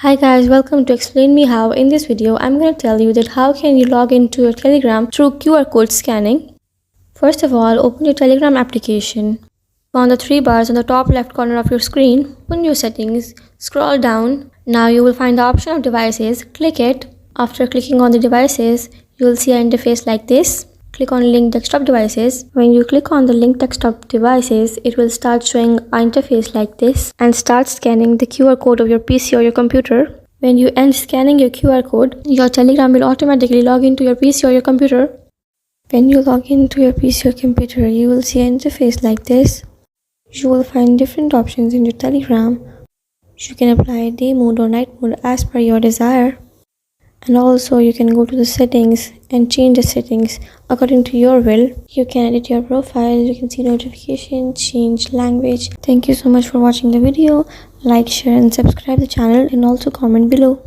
Hi guys, welcome to Explain Me How. In this video, I'm going to tell you that how can you log into your Telegram through QR code scanning. First of all, open your Telegram application. On the three bars on the top left corner of your screen, open your settings, scroll down. Now you will find the option of devices. Click it. After clicking on the devices, you will see an interface like this. Click on link desktop devices. When you click on the link desktop devices, it will start showing an interface like this and start scanning the QR code of your PC or your computer. When you end scanning your QR code, your Telegram will automatically log into your PC or your computer. When you log into your PC or computer, you will see an interface like this. You will find different options in your Telegram. You can apply day mode or night mode as per your desire. And also you can go to the settings and change the settings according to your will. You can edit your profile, you can see notifications, change language. Thank you so much for watching the video. Like, share and subscribe the channel and also comment below.